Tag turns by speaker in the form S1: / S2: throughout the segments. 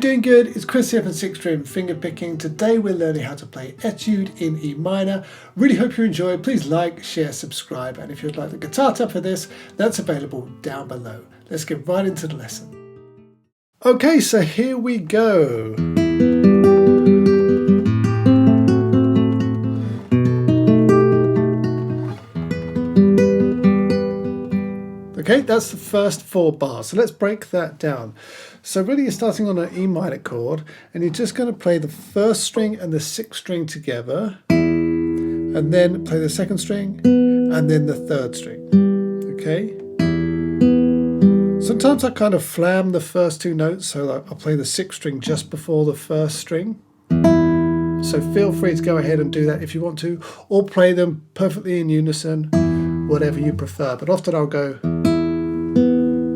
S1: doing good? It's Chris here from 6th String Fingerpicking. Today we're learning how to play Etude in E minor. Really hope you enjoy. Please like, share, subscribe, and if you'd like the guitar tab for this, that's available down below. Let's get right into the lesson. Okay, so here we go. Okay, that's the first 4 bars. So let's break that down. So really you're starting on an E minor chord and you're just going to play the first string and the 6th string together and then play the 2nd string and then the 3rd string. Okay? Sometimes I kind of flam the first 2 notes, so I'll play the 6th string just before the 1st string. So feel free to go ahead and do that if you want to, or play them perfectly in unison, whatever you prefer. But often I'll go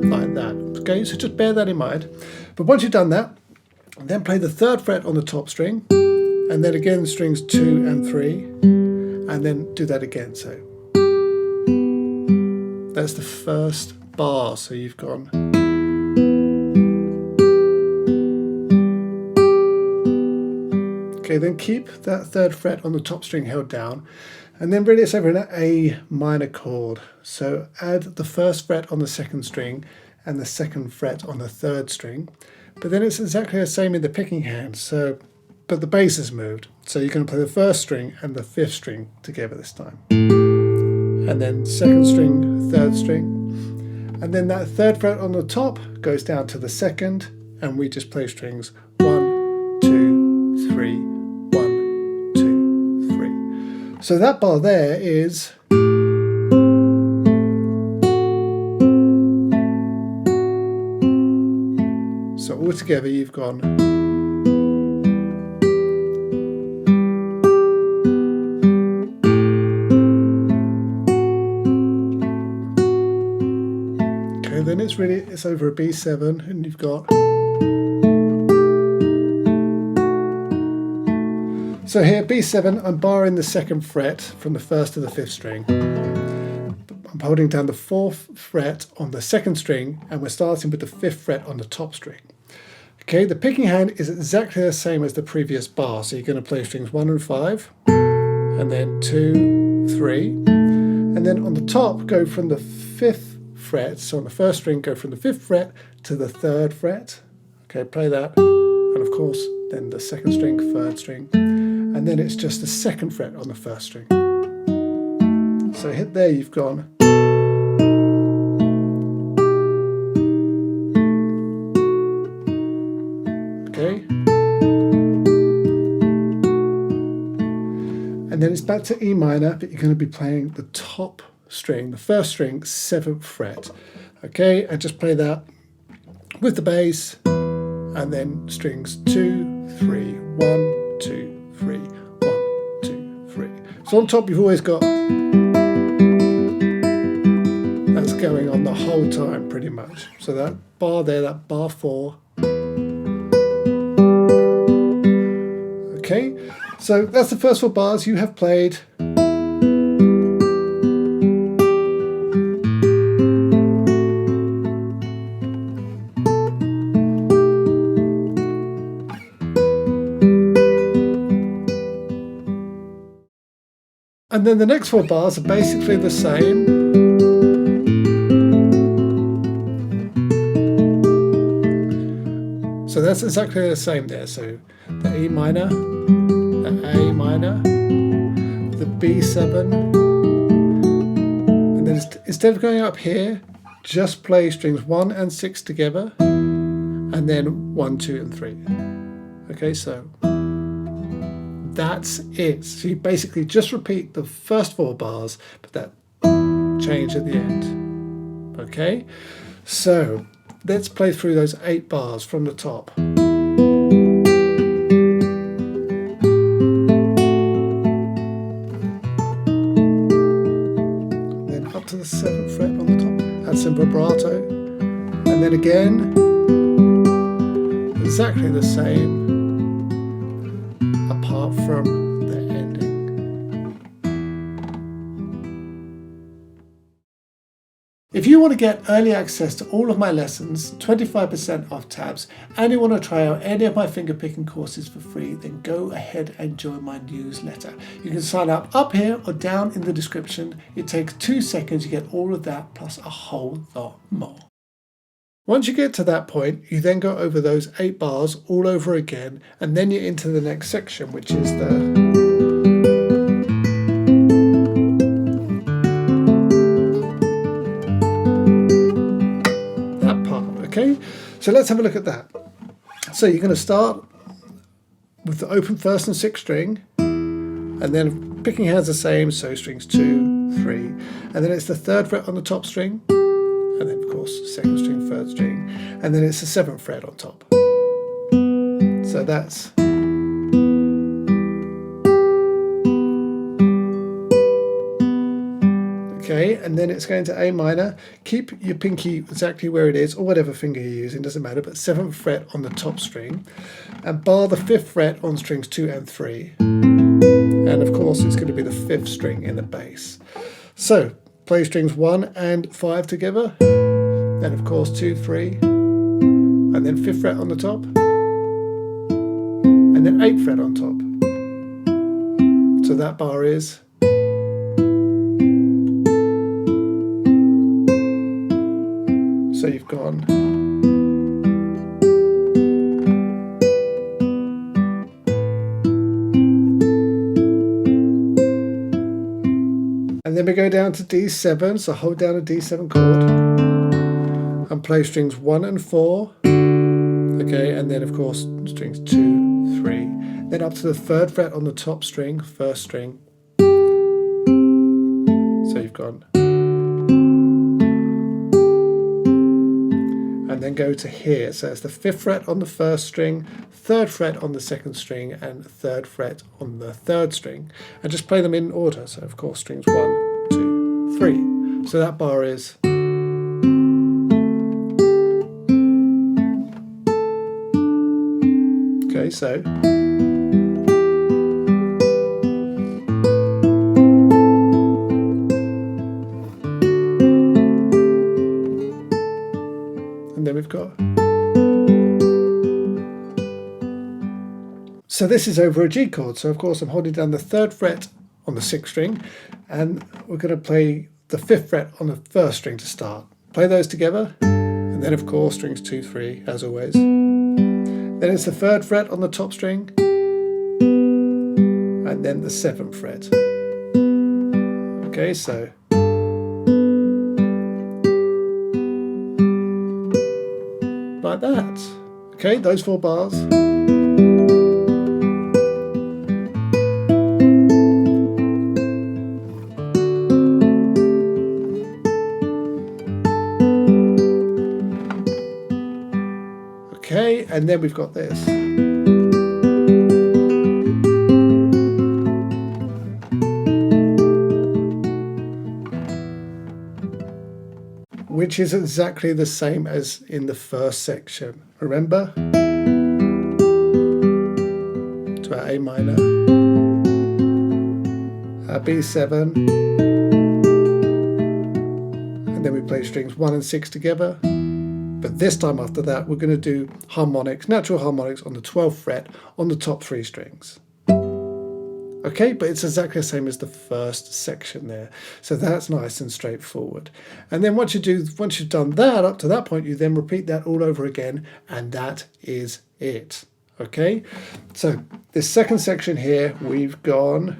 S1: like that. Okay, so just bear that in mind. But once you've done that, then play the 3rd fret on the top string, and then again strings 2 and 3, and then do that again. So that's the first bar. So you've gone. Okay, then keep that 3rd fret on the top string held down, and then really it's over an A minor chord. So add the 1st fret on the 2nd string and the 2nd fret on the 3rd string. But then it's exactly the same in the picking hand, but the bass has moved. So you're going to play the 1st string and the 5th string together this time. And then 2nd string, 3rd string. And then that 3rd fret on the top goes down to the 2nd, and we just play strings 1, 2, 3, 1, 2, 3. So that bar there is. So all together you've gone. Okay, then it's over a B7 and you've got. So here B7, I'm barring the 2nd fret from the 1st to the 5th string. I'm holding down the 4th fret on the 2nd string, and we're starting with the 5th fret on the top string. Okay, the picking hand is exactly the same as the previous bar. So you're going to play strings 1 and 5, and then 2, 3, and then on the top go from the 5th fret. So on the 1st string, go from the 5th fret to the 3rd fret. Okay, play that, and of course then the 2nd string, 3rd string, and then it's just the 2nd fret on the 1st string. So hit there, you've gone. Okay. And then it's back to E minor, but you're going to be playing the top string, the 1st string, 7th fret. Okay, and just play that with the bass, and then strings 2, 3, 1, 2, 3, 1, 2, 3. So on top you've always got that's going on the whole time pretty much. So that bar there, that bar 4. Okay, so that's the first 4 bars you have played. And then the next 4 bars are basically the same. So that's exactly the same there. So the E minor, the A minor, the B7, and then instead of going up here, just play strings 1 and 6 together, and then 1, 2, and 3. Okay, so that's it. So you basically just repeat the first 4 bars, but that change at the end. Okay, so let's play through those 8 bars from the top. Then up to the 7th fret on the top, add some vibrato, and then again, exactly the same, apart from the ending. If you want to get early access to all of my lessons, 25% off tabs, and you want to try out any of my fingerpicking courses for free, then go ahead and join my newsletter. You can sign up here or down in the description. It takes 2 seconds, you get all of that plus a whole lot more. Once you get to that point, you then go over those 8 bars all over again, and then you're into the next section, which is that part, okay? So let's have a look at that. So you're going to start with the open 1st and 6th string, and then picking hands the same, so strings 2, 3, and then it's the 3rd fret on the top string, and then of course 2nd string, 3rd string, and then it's the 7th fret on top. So that's okay, and then it's going to A minor. Keep your pinky exactly where it is, or whatever finger you're using, doesn't matter, but 7th fret on the top string, and bar the 5th fret on strings 2 and 3, and of course it's going to be the 5th string in the bass. So play strings 1 and 5 together, then of course 2, 3, and then 5th fret on the top, and then 8th fret on top. So that bar is so you've gone and then we go down to D7, so hold down a D7 chord and play strings 1 and 4, okay, and then of course strings 2, 3, then up to the 3rd fret on the top string, 1st string, so you've gone, and then go to here, so it's the 5th fret on the 1st string, 3rd fret on the 2nd string, and 3rd fret on the 3rd string, and just play them in order, so of course strings 1, 2, 3, so that bar is okay, so and then we've got, so this is over a G chord, so of course I'm holding down the 3rd fret on the 6th string, and we're going to play the 5th fret on the 1st string to start. Play those together, and then of course strings 2, 3 as always. Then it's the 3rd fret on the top string, and then the 7th fret. Okay, so like that. Okay, those 4 bars. Okay, and then we've got this. Which is exactly the same as in the first section. Remember? To our A minor, our B7, and then we play strings 1 and 6 together. But this time after that, we're going to do harmonics, natural harmonics on the 12th fret on the top 3 strings. Okay, but it's exactly the same as the first section there. So that's nice and straightforward. And then once you've done that, up to that point, you then repeat that all over again, and that is it. Okay, so this second section here, we've gone.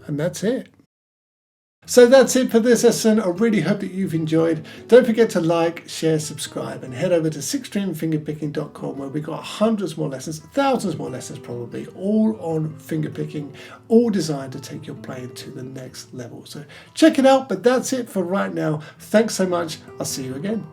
S1: And that's it. So that's it for this lesson. I really hope that you've enjoyed. Don't forget to like, share, subscribe, and head over to sixstringfingerpicking.com where we've got hundreds more lessons, thousands more lessons probably, all on fingerpicking, all designed to take your playing to the next level. So check it out, but that's it for right now. Thanks so much. I'll see you again.